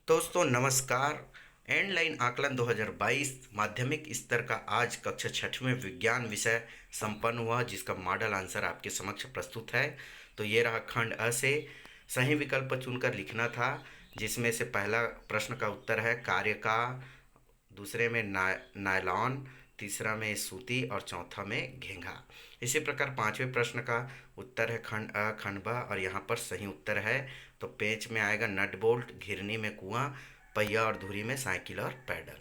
दोस्तों नमस्कार। एंडलाइन आकलन 2022 माध्यमिक स्तर का आज कक्षा छठवें विज्ञान विषय संपन्न हुआ, जिसका मॉडल आंसर आपके समक्ष प्रस्तुत है। तो ये रहा। खंड अ से सही विकल्प चुनकर लिखना था, जिसमें से पहला प्रश्न का उत्तर है कार्य का, दूसरे में नायलॉन, तीसरा में सूती और चौथा में घेंघा। इसी प्रकार पांचवें प्रश्न का उत्तर है खंड अ, खंड ब, और यहाँ पर सही उत्तर है तो पेंच में आएगा नट बोल्ट, घिरनी में कुआं, पहिया और धुरी में साइकिल और पैडल।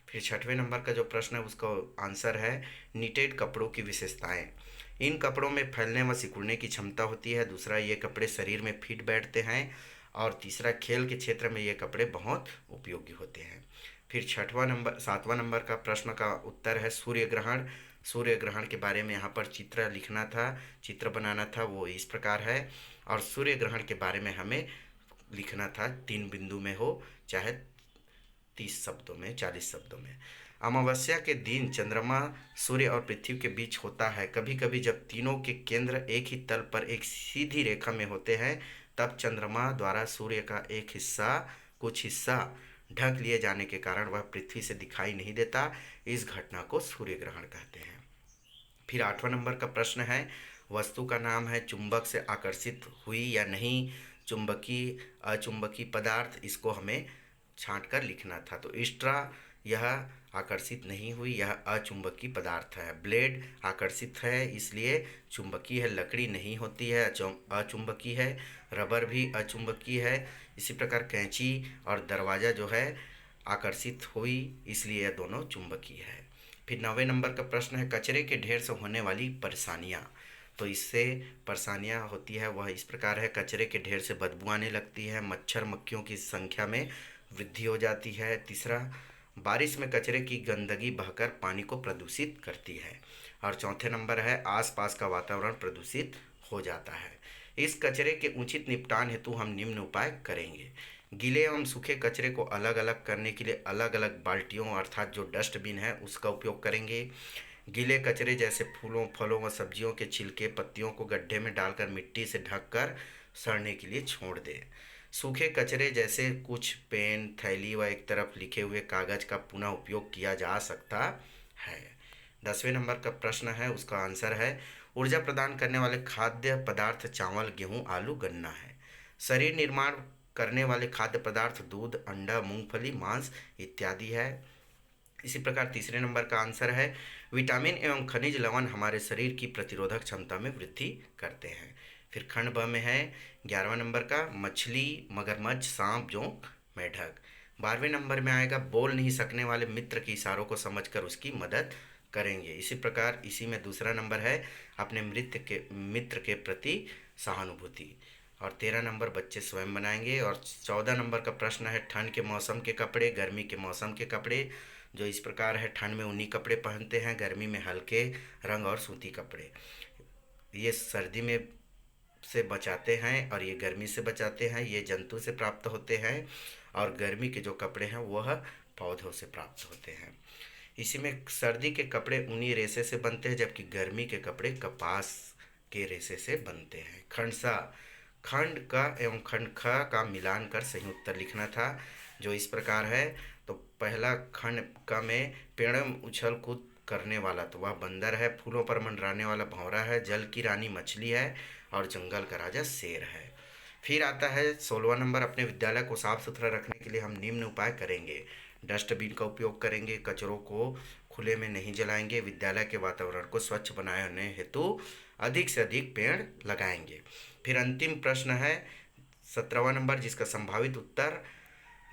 फिर छठवें नंबर का जो प्रश्न है उसका आंसर है नीटेड कपड़ों की विशेषताएं। इन कपड़ों में फैलने व सिकुड़ने की क्षमता होती है। दूसरा, ये कपड़े शरीर में फिट बैठते हैं। और तीसरा, खेल के क्षेत्र में ये कपड़े बहुत उपयोगी होते हैं। फिर सातवां नंबर का प्रश्न का उत्तर है सूर्य ग्रहण। सूर्य ग्रहण के बारे में यहाँ पर चित्र लिखना था, चित्र बनाना था, वो इस प्रकार है। और सूर्य ग्रहण के बारे में हमें लिखना था 3 बिंदु में हो, चाहे 30 शब्दों में, 40 शब्दों में। अमावस्या के दिन चंद्रमा सूर्य और पृथ्वी के बीच होता है। कभी कभी जब तीनों के केंद्र एक ही तल पर एक सीधी रेखा में होते हैं, तब चंद्रमा द्वारा सूर्य का कुछ हिस्सा ढक लिए जाने के कारण वह पृथ्वी से दिखाई नहीं देता। इस घटना को सूर्य ग्रहण कहते हैं। फिर आठवां नंबर का प्रश्न है वस्तु का नाम है चुंबक से आकर्षित हुई या नहीं, चुंबकीय अचुंबकीय पदार्थ, इसको हमें छांट कर लिखना था। तो स्ट्रा, यह आकर्षित नहीं हुई, यह अचुंबकीय पदार्थ है। ब्लेड आकर्षित है इसलिए चुंबकीय है। लकड़ी नहीं होती है, अचुंबकीय है। रबर भी अचुंबकीय है। इसी प्रकार कैंची और दरवाज़ा जो है आकर्षित हुई, इसलिए यह दोनों चुंबकीय है। फिर 9वें नंबर का प्रश्न है कचरे के ढेर से होने वाली परेशानियाँ। तो इससे परेशानियाँ होती है वह इस प्रकार है। कचरे के ढेर से बदबू आने लगती है, मच्छर मक्खियों की संख्या में वृद्धि हो जाती है। तीसरा, बारिश में कचरे की गंदगी बहकर पानी को प्रदूषित करती है। और चौथे नंबर है आसपास का वातावरण प्रदूषित हो जाता है। इस कचरे के उचित निपटान हेतु हम निम्न उपाय करेंगे। गीले एवं सूखे कचरे को अलग अलग करने के लिए अलग अलग बाल्टियों अर्थात जो डस्टबिन है उसका उपयोग करेंगे। गीले कचरे जैसे फूलों, फलों व सब्जियों के छिलके, पत्तियों को गड्ढे में डालकर मिट्टी से ढककर सड़ने के लिए छोड़ दें। सूखे कचरे जैसे कुछ पेन, थैली व एक तरफ लिखे हुए कागज का पुनः उपयोग किया जा सकता है। 10वें नंबर का प्रश्न है, उसका आंसर है ऊर्जा प्रदान करने वाले खाद्य पदार्थ चावल, गेहूं, आलू, गन्ना है। शरीर निर्माण करने वाले खाद्य पदार्थ दूध, अंडा, मूंगफली, मांस इत्यादि है। इसी प्रकार तीसरे नंबर का आंसर है विटामिन एवं खनिज लवण हमारे शरीर की प्रतिरोधक क्षमता में वृद्धि करते हैं। फिर खंड ब में है 11वां नंबर का मछली, मगरमच्छ, सांप, जोंक, मेढक। 12वें नंबर में आएगा बोल नहीं सकने वाले मित्र के इशारों को समझकर उसकी मदद करेंगे। इसी प्रकार इसी में दूसरा नंबर है अपने मित्र के प्रति सहानुभूति। और 13 नंबर बच्चे स्वयं बनाएंगे। और 14 नंबर का प्रश्न है ठंड के मौसम के कपड़े, गर्मी के मौसम के कपड़े, जो इस प्रकार है ठंड में ऊनी कपड़े पहनते हैं, गर्मी में हल्के रंग और सूती कपड़े। ये सर्दी में से बचाते हैं और ये गर्मी से बचाते हैं। ये जंतु से प्राप्त होते हैं। और गर्मी के जो कपड़े हैं वह पौधों से प्राप्त होते हैं। इसी में सर्दी के कपड़े ऊनी रेशे से बनते हैं, जबकि गर्मी के कपड़े कपास के रेशे से बनते हैं। खंड सा, खंड का एवं खंड ख का मिलान कर सही उत्तर लिखना था, जो इस प्रकार है। तो पहला खंड का में पेड़ में उछल कूद करने वाला, तो वह बंदर है। फूलों पर मंडराने वाला भंवरा है। जल की रानी मछली है। और जंगल का राजा शेर है। फिर आता है 16वां नंबर, अपने विद्यालय को साफ सुथरा रखने के लिए हम निम्न उपाय करेंगे। डस्टबिन का उपयोग करेंगे, कचरों को खुले में नहीं जलाएंगे, विद्यालय के वातावरण को स्वच्छ बनाए रखने हेतु अधिक से अधिक पेड़ लगाएंगे। फिर अंतिम प्रश्न है 17वां नंबर, जिसका संभावित उत्तर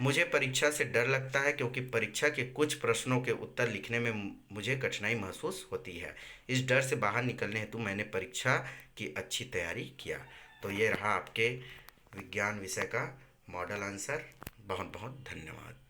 मुझे परीक्षा से डर लगता है क्योंकि परीक्षा के कुछ प्रश्नों के उत्तर लिखने में मुझे कठिनाई महसूस होती है। इस डर से बाहर निकलने हेतु मैंने परीक्षा की अच्छी तैयारी किया। तो ये रहा आपके विज्ञान विषय का मॉडल आंसर। बहुत बहुत धन्यवाद।